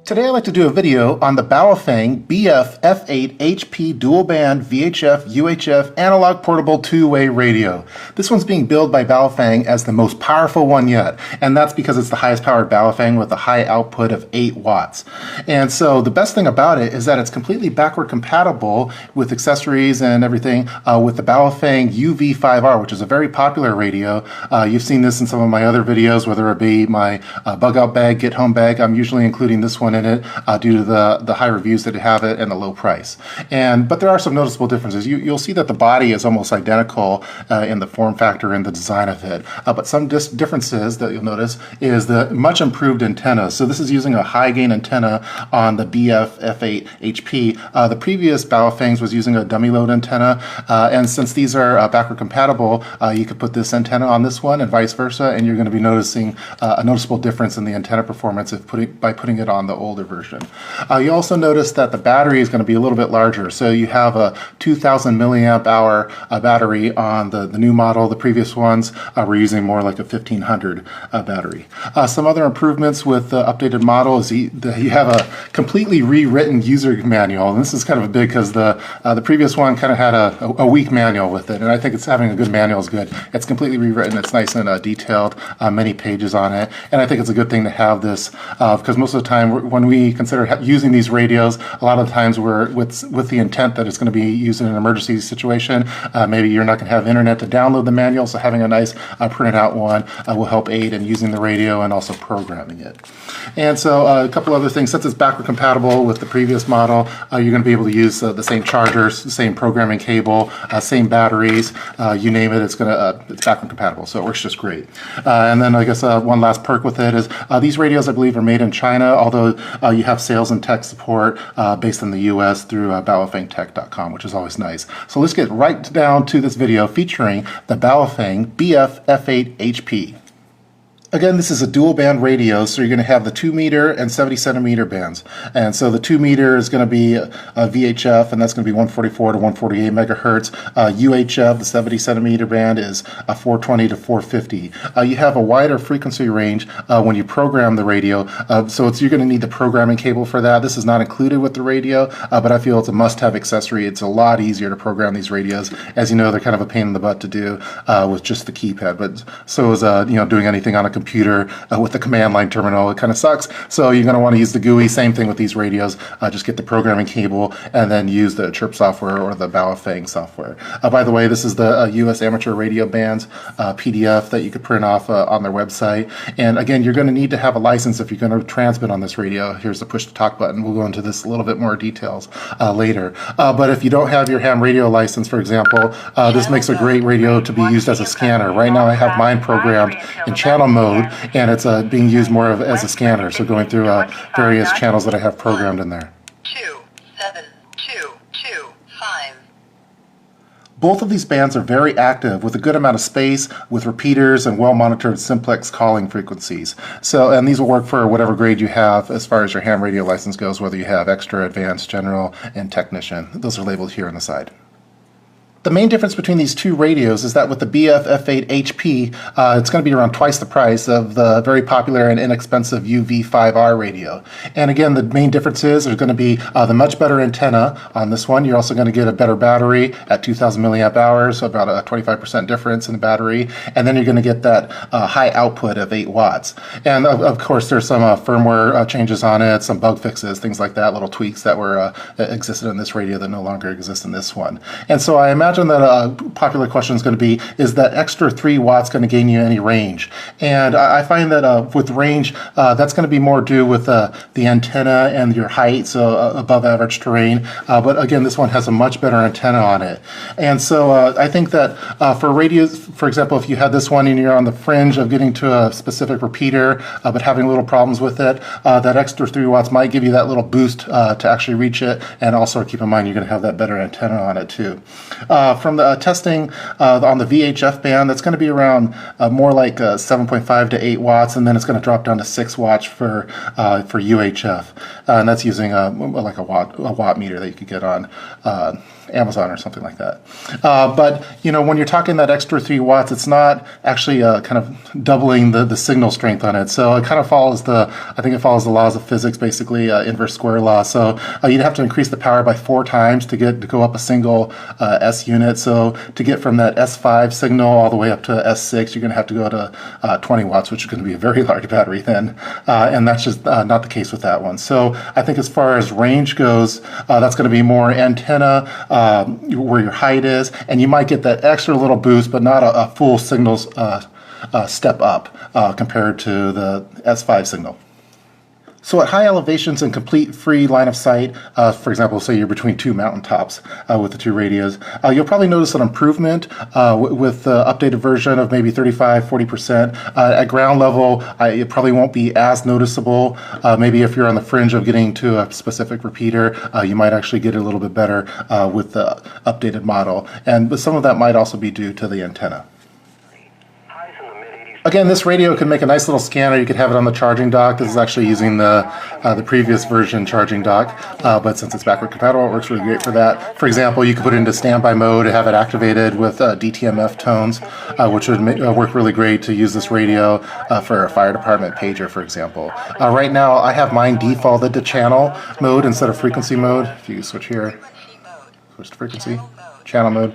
Today I'd like to do a video on the BaoFeng BF-F8HP dual band VHF UHF analog portable two-way radio. This one's being billed by BaoFeng as the most powerful one yet, and that's because it's the highest powered BaoFeng with a high output of 8 watts. And so the best thing about it is that it's completely backward compatible with accessories and everything with the BaoFeng UV5R, which is a very popular radio. You've seen this in some of my other videos, whether it be my bug out bag, get home bag. I'm usually including this one in it due to the high reviews that have it and the low price. But there are some noticeable differences. You'll see that the body is almost identical in the form factor and the design of it. But some differences that you'll notice is the much improved antenna. So this is using a high gain antenna on the BF-F8HP. The previous BaoFengs was using a dummy load antenna, and since these are backward compatible, you could put this antenna on this one and vice versa, and you're going to be noticing a noticeable difference in the antenna performance by putting it on the older version. You also notice that the battery is going to be a little bit larger. So you have a 2,000 milliamp hour battery on the new model. The previous ones were using more like a 1,500 battery. Some other improvements with the updated model is you have a completely rewritten user manual. And this is kind of big because the previous one kind of had a weak manual with it. And I think it's having a good manual is good. It's completely rewritten. It's nice and detailed, many pages on it. And I think it's a good thing to have this because most of the time when we consider using these radios, a lot of times we're with the intent that it's going to be used in an emergency situation. Maybe you're not going to have internet to download the manual, so having a nice printed out one will help aid in using the radio and also programming it. And so a couple other things, since it's backward compatible with the previous model, you're going to be able to use the same chargers, the same programming cable, same batteries, you name it, it's backward compatible, so it works just great. And then I guess one last perk with it is these radios I believe are made in China, although you have sales and tech support based in the US through baofengtech.com, which is always nice. So let's get right down to this video featuring the BaoFeng BF-F8HP. Again, this is a dual band radio, so you're going to have the 2 meter and 70 centimeter bands. And so the 2 meter is going to be a VHF, and that's going to be 144 to 148 megahertz. UHF, the 70 centimeter band, is 420 to 450. You have a wider frequency range when you program the radio, so you're going to need the programming cable for that. This is not included with the radio, but I feel it's a must-have accessory. It's a lot easier to program these radios. As you know, they're kind of a pain in the butt to do with just the keypad, but so is doing anything on a computer with the command line terminal. It kind of sucks. So you're going to want to use the GUI. Same thing with these radios. Just get the programming cable and then use the Chirp software or the BaoFeng software. By the way, this is the US amateur radio bands PDF that you could print off on their website. And again, you're going to need to have a license if you're going to transmit on this radio. Here's the push to talk button. We'll go into this a little bit more details later. But if you don't have your ham radio license, for example, this makes a great radio to be used as a scanner. Right now I have mine programmed in channel mode, and it's being used more as a scanner, so going through various channels that I have programmed in there. 27225. Both of these bands are very active with a good amount of space, with repeaters and well-monitored simplex calling frequencies. And these will work for whatever grade you have as far as your ham radio license goes, whether you have extra, advanced, general, and technician. Those are labeled here on the side. The main difference between these two radios is that with the BF-F8HP, it's going to be around twice the price of the very popular and inexpensive UV5R radio. And again, the main differences are going to be the much better antenna on this one. You're also going to get a better battery at 2,000 milliamp hours, so about a 25% difference in the battery. And then you're going to get that high output of 8 watts. And of course, there's some firmware changes on it, some bug fixes, things like that, little tweaks that were that existed in this radio that no longer exist in this one. And so I imagine that a popular question is going to be, is that extra 3 watts going to gain you any range? And I find that with range, that's going to be more due with the antenna and your height, so above average terrain. But again, this one has a much better antenna on it. And so I think that for radios, for example, if you had this one and you're on the fringe of getting to a specific repeater, but having little problems with it, that extra 3 watts might give you that little boost to actually reach it. And also keep in mind, you're going to have that better antenna on it too. From the testing on the VHF band, that's going to be around more like 7.5 to 8 watts, and then it's going to drop down to 6 watts for UHF, and that's using like a watt meter that you could get on Amazon or something like that. But you know, when you're talking that extra 3 watts, it's not actually kind of doubling the signal strength on it. So it kind of follows I think it follows the laws of physics, basically inverse square law. So you'd have to increase the power by 4 times to go up a single S unit. So to get from that S5 signal all the way up to S6, you're going to have to go to 20 watts, which is going to be a very large battery then. And that's just not the case with that one. So I think as far as range goes, that's going to be more antenna where your height is, and you might get that extra little boost, but not a full signals step up compared to the S5 signal. So at high elevations and complete free line of sight, for example, say you're between 2 mountaintops with the 2 radios, you'll probably notice an improvement with the updated version of maybe 35–40%. At ground level, it probably won't be as noticeable. Maybe if you're on the fringe of getting to a specific repeater, you might actually get it a little bit better with the updated model. But some of that might also be due to the antenna. Again, this radio can make a nice little scanner. You could have it on the charging dock. This is actually using the previous version charging dock, but since it's backward compatible, it works really great for that. For example, you could put it into standby mode and have it activated with DTMF tones, which would work really great to use this radio for a fire department pager, for example. Right now, I have mine defaulted to channel mode instead of frequency mode. If you switch here, switch to frequency. Channel mode,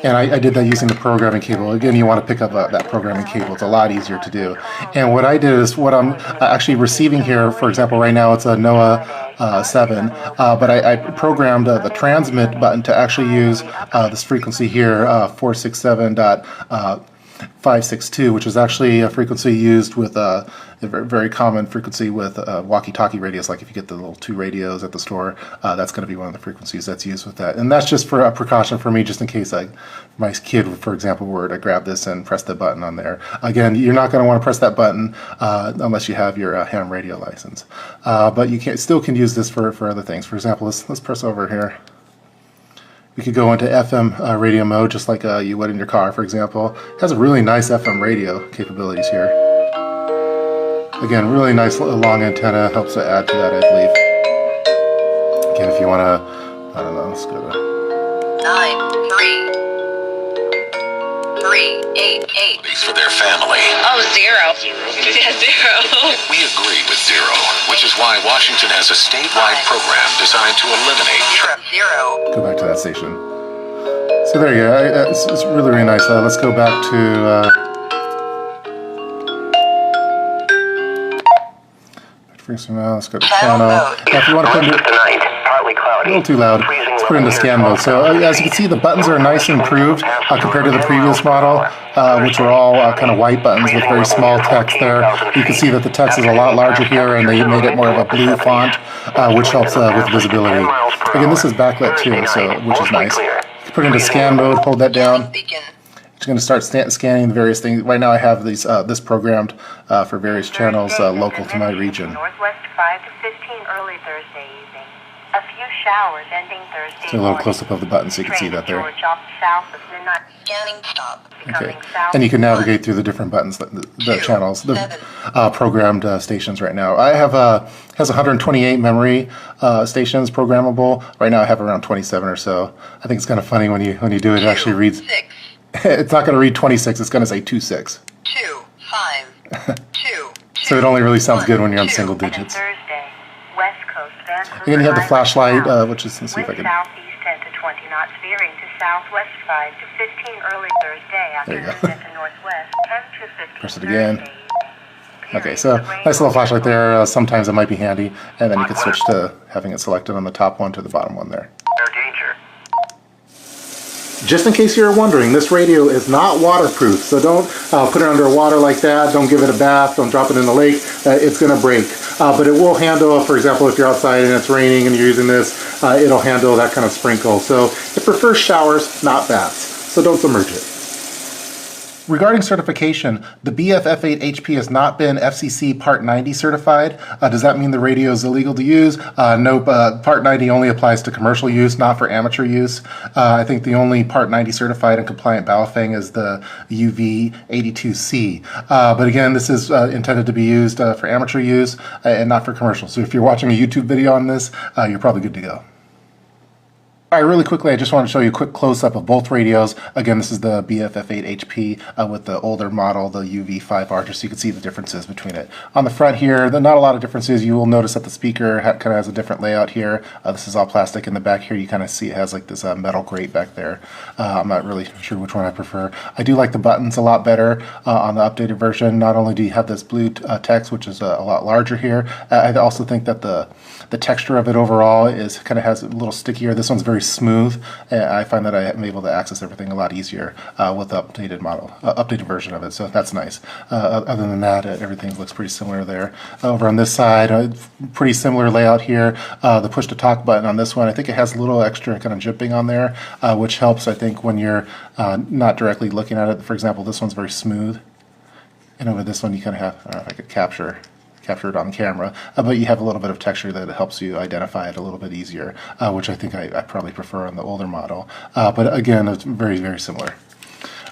and I did that using the programming cable. Again, you want to pick up that programming cable. It's a lot easier to do. And what I did is what I'm actually receiving here, for example, right now it's a NOAA 7, but I programmed the transmit button to actually use this frequency here, 467.562, which is actually a frequency used with a very common frequency with walkie-talkie radios. Like if you get the little 2 radios at the store, that's going to be one of the frequencies that's used with that. And that's just for a precaution for me, just in case my kid, for example, were to grab this and press the button on there. Again, you're not going to want to press that button unless you have your ham radio license. But you still can use this for other things. For example, let's press over here. We could go into FM radio mode just like you would in your car, for example. It has a really nice FM radio capabilities here. Again, really nice long antenna, helps to add to that, I believe. Again, if you want to, I don't know, let's go to 93388 for their family. Oh, 0. Yeah, 0. We agree with 0, which is why Washington has a statewide program designed to eliminate trip 0. Go back to that station. So there you go. It's really, really nice. Let's go back to let's go to channel. Now, if you want to put it a little too loud, let's put it into scan mode. So as you can see, the buttons are nice and improved compared to the previous model, which were all kind of white buttons with very small text there. You can see that the text is a lot larger here, and they made it more of a blue font, which helps with visibility. Again, this is backlit too, which is nice. Put it into scan mode, hold that down. It's going to start scanning the various things. Right now I have this programmed for various channels local to my region. Northwest 5 to 15 early Thursday evening. A few showers ending Thursday so a little close-up of the button so you can see that there. Okay, and you can navigate through the different buttons, the channels, the programmed stations right now. I have has 128 memory stations programmable. Right now I have around 27 or so. I think it's kind of funny when you do it. It actually reads. It's not going to read 26. It's going to say 26. 2 5 2. So it only really sounds good when you're on single digits. Thursday, West Coast, Again, you have the flashlight, which is, let's see if I can. Southeast 10 to 20 knots, veering to southwest 5 to 15 early Thursday. After There you go. descent to northwest 10 to 15. Press it again. Thursday evening. Okay, so nice little flashlight there. Sometimes it might be handy, and then you can switch to having it selected on the top one to the bottom one there. Danger. Just in case you're wondering, this radio is not waterproof, so don't put it under water like that. Don't give it a bath. Don't drop it in the lake. It's going to break. But it will handle, for example, if you're outside and it's raining and you're using this, it'll handle that kind of sprinkle. So it prefers showers, not baths. So don't submerge it. Regarding certification, the BF-F8HP has not been FCC Part 90 certified. Does that mean the radio is illegal to use? Nope. Part 90 only applies to commercial use, not for amateur use. I think the only Part 90 certified and compliant BaoFeng is the UV82C. But again, this is intended to be used for amateur use and not for commercial. So if you're watching a YouTube video on this, you're probably good to go. All right, really quickly, I just want to show you a quick close-up of both radios. Again, this is the BF-F8HP with the older model, the UV5R, just so you can see the differences between it. On the front here, not a lot of differences. You will notice that the speaker kind of has a different layout here. This is all plastic. In the back here, you kind of see it has like this metal grate back there. I'm not really sure which one I prefer. I do like the buttons a lot better on the updated version. Not only do you have this blue text, which is a lot larger here, I also think that the texture of it overall is kind of has a little stickier. This one's very smooth. I find that I am able to access everything a lot easier with the updated version of it, so that's nice. Other than that, everything looks pretty similar there. Over on this side, pretty similar layout here. The push to talk button on this one, I think it has a little extra kind of jimping on there, which helps, I think, when you're not directly looking at it. For example, this one's very smooth, and over this one you kind of have, I don't know if I could capture it on camera, but you have a little bit of texture that helps you identify it a little bit easier, which I think I probably prefer on the older model. But again, it's very, very similar.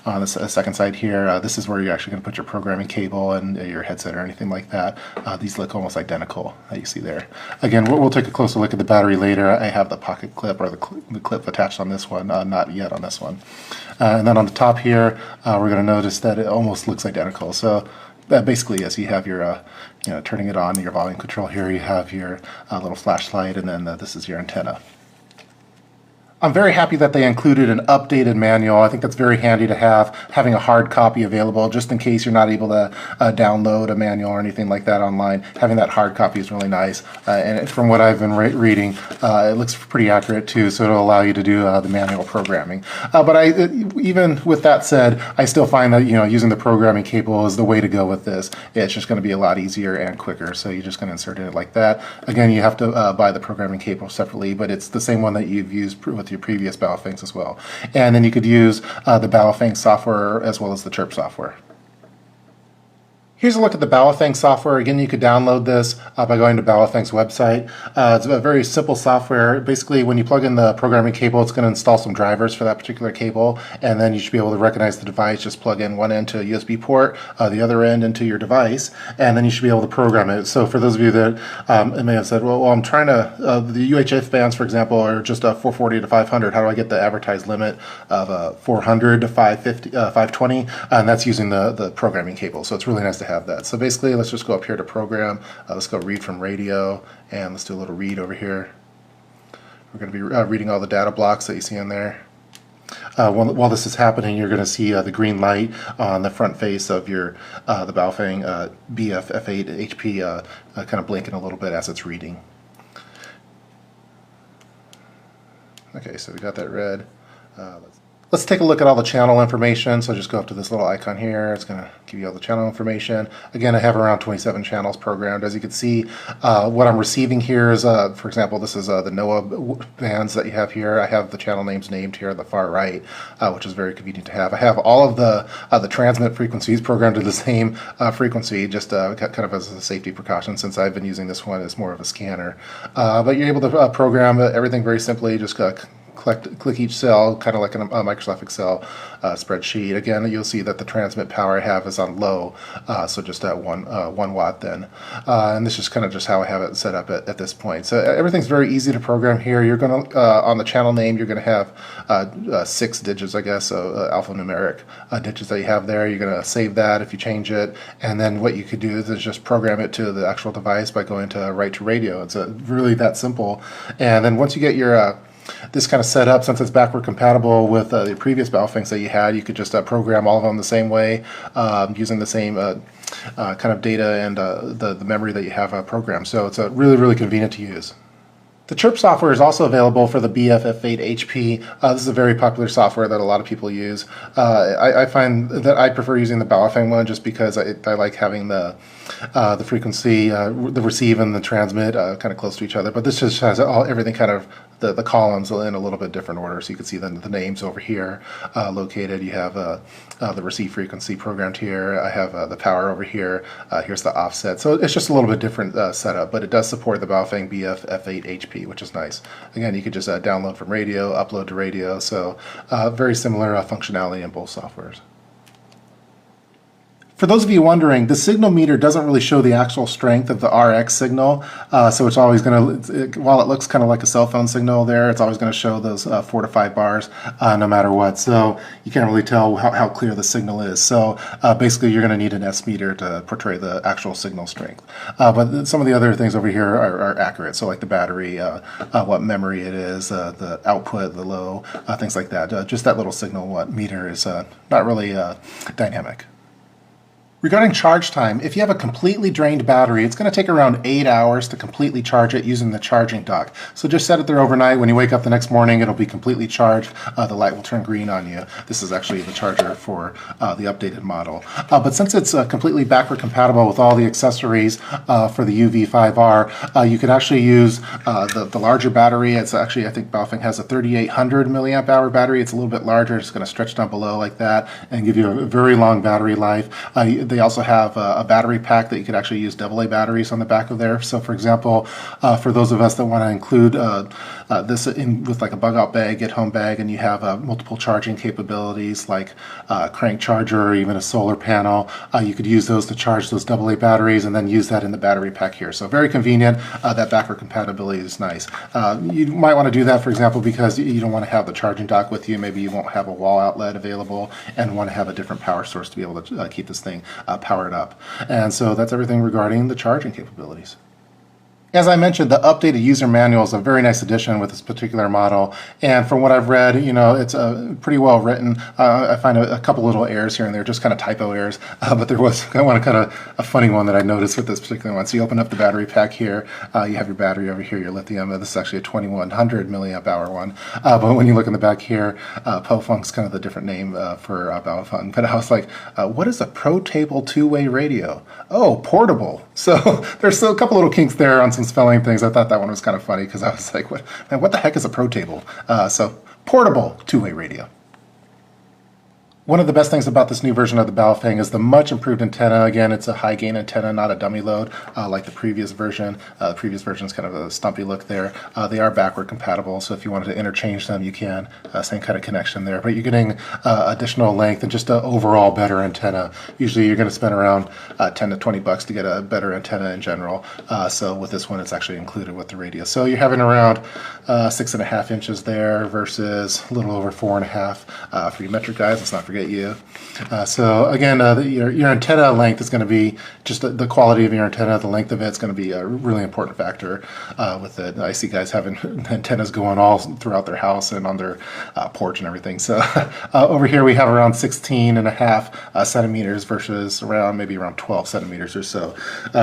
On the second side here, this is where you're actually going to put your programming cable and your headset or anything like that. These look almost identical that you see there. Again, we'll take a closer look at the battery later. I have the pocket clip or the clip attached on this one, not yet on this one. And then on the top here, we're going to notice that it almost looks identical. So basically, yes, you have your turning it on, your volume control here, you have your little flashlight, and then this is your antenna. I'm very happy that they included an updated manual. I think that's very handy to have, having a hard copy available just in case you're not able to download a manual or anything like that online. Having that hard copy is really nice. And from what I've been reading, it looks pretty accurate too, so it'll allow you to do the manual programming. But even with that said, I still find that using the programming cable is the way to go with this. It's just going to be a lot easier and quicker, so you're just going to insert it like that. Again, you have to buy the programming cable separately, but it's the same one that you've used with your previous BaoFengs as well. And then you could use the BaoFeng software as well as the Chirp software. Here's a look at the BaoFeng software. Again, you could download this by going to BaoFeng's website. It's a very simple software. Basically, when you plug in the programming cable, it's going to install some drivers for that particular cable, and then you should be able to recognize the device. Just plug in one end to a USB port, the other end into your device, and then you should be able to program it. So for those of you that may have said, well, I'm trying to, the UHF bands, for example, are just 440 to 500. How do I get the advertised limit of 400 to 550, 520? And that's using the programming cable. So it's really nice to have that. So basically, let's just go up here to program. Let's go read from radio, and let's do a little read over here. We're going to be reading all the data blocks that you see in there. While this is happening, you're going to see the green light on the front face of your the BaoFeng BF-F8HP kind of blinking a little bit as it's reading. Okay, so we got that red. Let's take a look at all the channel information. So just go up to this little icon here. It's going to give you all the channel information. Again, I have around 27 channels programmed. As you can see, what I'm receiving here is, for example, this is the NOAA bands that you have here. I have the channel names named here on the far right, which is very convenient to have. I have all of the transmit frequencies programmed to the same frequency, just kind of as a safety precaution, since I've been using this one as more of a scanner. But you're able to program everything very simply. Just click each cell, kind of like a Microsoft Excel spreadsheet. Again, you'll see that the transmit power I have is on low, so just at 1 watt then. And this is kind of just how I have it set up at this point. So everything's very easy to program here. You're going to, on the channel name, you're going to have 6 digits, I guess, so alphanumeric digits that you have there. You're going to save that if you change it, and then what you could do is just program it to the actual device by going to write to radio. It's really that simple. And then once you get your this kind of set up, since it's backward compatible with the previous BaoFengs that you had, you could just program all of them the same way, using the same kind of data and the memory that you have programmed. So it's really, really convenient to use. The Chirp software is also available for the BF-F8HP. This is a very popular software that a lot of people use. I find that I prefer using the BaoFeng one just because I like having the frequency, the receive and the transmit kind of close to each other. But this just has everything kind of the columns in a little bit different order, so you can see the names over here located. You have the receive frequency programmed here. I have the power over here. Here's the offset. So it's just a little bit different setup, but it does support the BaoFeng BF-F8HP, which is nice. Again, you could just download from radio, upload to radio, so very similar functionality in both softwares. For those of you wondering, the signal meter doesn't really show the actual strength of the RX signal, so it's always going to, while it looks kind of like a cell phone signal there, it's always going to show those 4 to 5 bars no matter what, so you can't really tell how clear the signal is. So basically you're going to need an S meter to portray the actual signal strength. But some of the other things over here are accurate, so like the battery, what memory it is, the output, the low, things like that. Just that little signal meter is not really dynamic. Regarding charge time, if you have a completely drained battery, it's going to take around 8 hours to completely charge it using the charging dock. So just set it there overnight. When you wake up the next morning, it'll be completely charged. The light will turn green on you. This is actually the charger for the updated model. But since it's completely backward compatible with all the accessories for the UV5R, you can actually use the larger battery. It's actually, I think BaoFeng has a 3800 milliamp hour battery. It's a little bit larger. It's going to stretch down below like that and give you a very long battery life. They also have a battery pack that you could actually use AA batteries on the back of there. So for example, for those of us that want to include this in with like a bug out bag, get home bag, and you have multiple charging capabilities like crank charger or even a solar panel, you could use those to charge those AA batteries and then use that in the battery pack here. So very convenient. That backward compatibility is nice. You might want to do that, for example, because you don't want to have the charging dock with you. Maybe you won't have a wall outlet available and want to have a different power source to be able to keep this thing powered up. And so that's everything regarding the charging capabilities. As I mentioned, the updated user manual is a very nice addition with this particular model, and from what I've read, you know, it's pretty well written. I find a couple little errors here and there, just kind of typo errors, but there was kind of a funny one that I noticed with this particular one. So you open up the battery pack here, you have your battery over here, your lithium. This is actually a 2100 milliamp hour one, but when you look in the back here, BaoFeng's kind of the different name for BaoFeng, but I was like, what is a Pro Table two-way radio? Oh, portable. So there's still a couple little kinks there on some spelling things. I thought that one was kind of funny because I was like, what the heck is a Pro Table? So portable two-way radio. One of the best things about this new version of the BaoFeng is the much improved antenna. Again, it's a high gain antenna, not a dummy load like the previous version. The previous version is kind of a stumpy look there. They are backward compatible, so if you wanted to interchange them, you can. Same kind of connection there, but you're getting additional length and just an overall better antenna. Usually you're going to spend around 10 to 20 bucks to get a better antenna in general. So with this one, it's actually included with the radio. So you're having around 6.5 inches there versus a little over 4.5 for you metric guys. Let's not forget you. So again, your antenna length is going to be just the quality of your antenna, the length of it's going to be a really important factor with it. I see guys having antennas going all throughout their house and on their porch and everything. So over here we have around 16.5 centimeters versus maybe around 12 centimeters or so.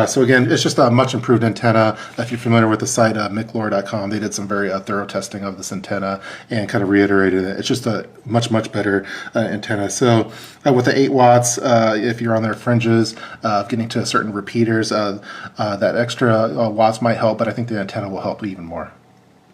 So again, it's just a much improved antenna. If you're familiar with the site miclor.com, they did some very thorough testing of this antenna and kind of reiterated it. It's just a much better antenna. So with the 8 watts, if you're on their fringes, getting to certain repeaters, that extra watts might help, but I think the antenna will help even more.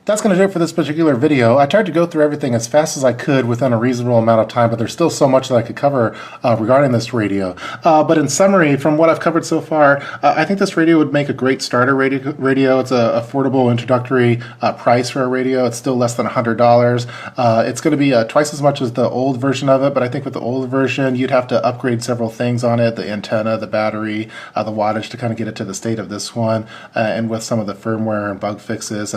That's going to do it for this particular video. I tried to go through everything as fast as I could within a reasonable amount of time, but there's still so much that I could cover regarding this radio. But in summary, from what I've covered so far, I think this radio would make a great starter radio. It's an affordable introductory price for a radio. It's still less than $100. It's going to be twice as much as the old version of it, but I think with the old version, you'd have to upgrade several things on it, the antenna, the battery, the wattage to kind of get it to the state of this one, and with some of the firmware and bug fixes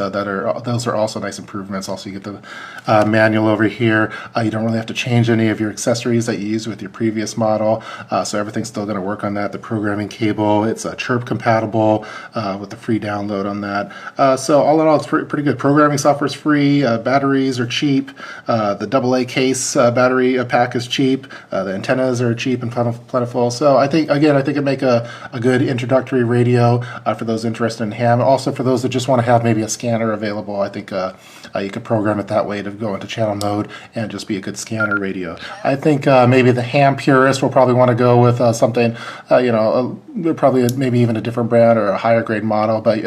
those are also nice improvements. Also, you get the manual over here. You don't really have to change any of your accessories that you used with your previous model, so everything's still going to work on that. The programming cable, it's chirp compatible with the free download on that. So all in all, it's pretty good. Programming software is free. Batteries are cheap. The AA case battery pack is cheap. The antennas are cheap and plentiful. So I think it make a good introductory radio for those interested in ham. Also for those that just want to have maybe a scanner available. I think you could program it that way to go into channel mode and just be a good scanner radio. I think maybe the ham purist will probably want to go with something, probably maybe even a different brand or a higher grade model, but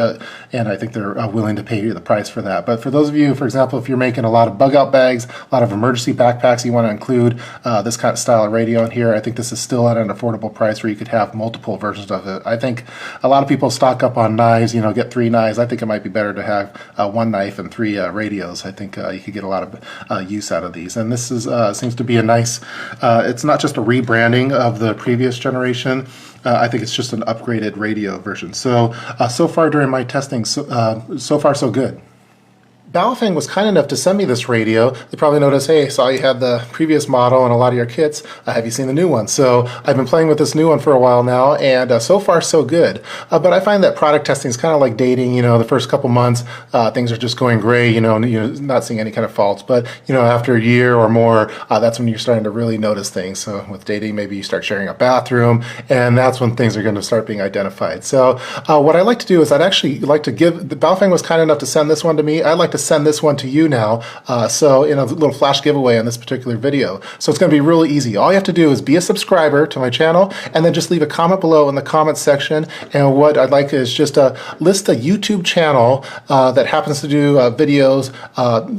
and I think they're willing to pay you the price for that. But for those of you, for example, if you're making a lot of bug out bags, a lot of emergency backpacks, you want to include this kind of style of radio in here, I think this is still at an affordable price where you could have multiple versions of it. I think a lot of people stock up on knives, get 3 knives. I think it might be better to have one knife wife and 3 radios. I think you could get a lot of use out of these. And this is seems to be a nice, it's not just a rebranding of the previous generation. I think it's just an upgraded radio version. So, so far during my testing, so far so good. BaoFeng was kind enough to send me this radio. They probably noticed, hey, saw you had the previous model and a lot of your kits. Have you seen the new one? So I've been playing with this new one for a while now, and so far so good. But I find that product testing is kind of like dating. You know, the first couple months, things are just going gray. You know, you're not seeing any kind of faults. But you know, after a year or more, that's when you're starting to really notice things. So with dating, maybe you start sharing a bathroom, and that's when things are going to start being identified. So what I like to do is I'd actually like to give. The BaoFeng was kind enough to send this one to me. I'd like to send this one to you now, so in a little flash giveaway on this particular video. So it's going to be really easy. All you have to do is be a subscriber to my channel, and then just leave a comment below in the comment section. And what I'd like is just list a YouTube channel that happens to do videos.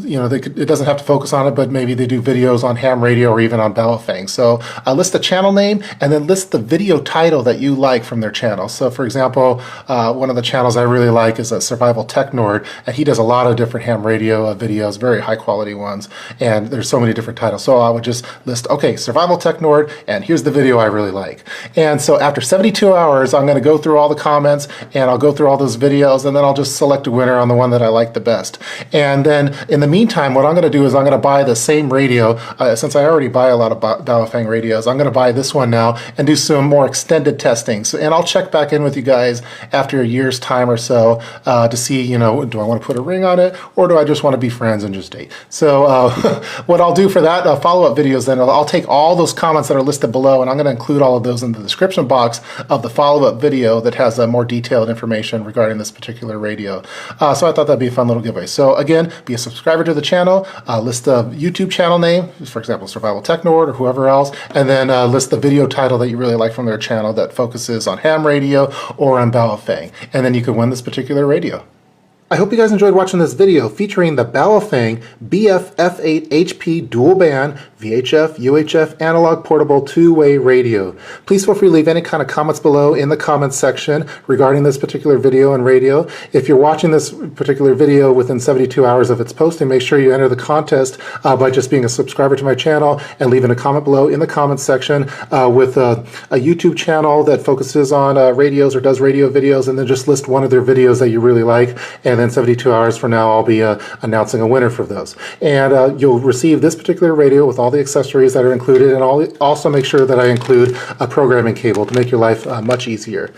You know, it doesn't have to focus on it, but maybe they do videos on ham radio or even on BaoFeng. So list the channel name, and then list the video title that you like from their channel. So for example, one of the channels I really like is a Survival Tech Nord, and he does a lot of different ham radio videos, very high quality ones, and there's so many different titles. So I would just list, okay, Survival Tech Nord, and here's the video I really like. And so after 72 hours, I'm going to go through all the comments, and I'll go through all those videos, and then I'll just select a winner on the one that I like the best. And then in the meantime, what I'm going to do is I'm going to buy the same radio. Since I already buy a lot of BaoFeng radios, I'm going to buy this one now and do some more extended testing. So, and I'll check back in with you guys after a year's time or so to see, you know, do I want to put a ring on it, or do I just want to be friends and just date? So what I'll do for that follow-up videos, then I'll take all those comments that are listed below, and I'm going to include all of those in the description box of the follow-up video that has more detailed information regarding this particular radio. So I thought that'd be a fun little giveaway. So again, be a subscriber to the channel, list the YouTube channel name, for example, Survival Tech Nord or whoever else, and then list the video title that you really like from their channel that focuses on ham radio or on BaoFeng, and then you can win this particular radio. I hope you guys enjoyed watching this video featuring the BaoFeng BF-F8HP dual band VHF UHF analog portable two-way radio. Please feel free to leave any kind of comments below in the comments section regarding this particular video and radio. If you're watching this particular video within 72 hours of its posting, make sure you enter the contest by just being a subscriber to my channel and leaving a comment below in the comments section with a YouTube channel that focuses on radios or does radio videos, and then just list one of their videos that you really like. And then 72 hours from now, I'll be announcing a winner for those. And you'll receive this particular radio with all the accessories that are included, and I'll also make sure that I include a programming cable to make your life much easier.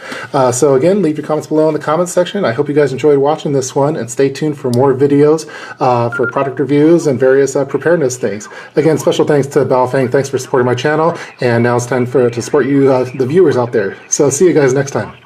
So again, leave your comments below in the comments section. I hope you guys enjoyed watching this one, and stay tuned for more videos for product reviews and various preparedness things. Again, special thanks to BaoFeng. Thanks for supporting my channel, and now it's time to support you, the viewers out there. So see you guys next time.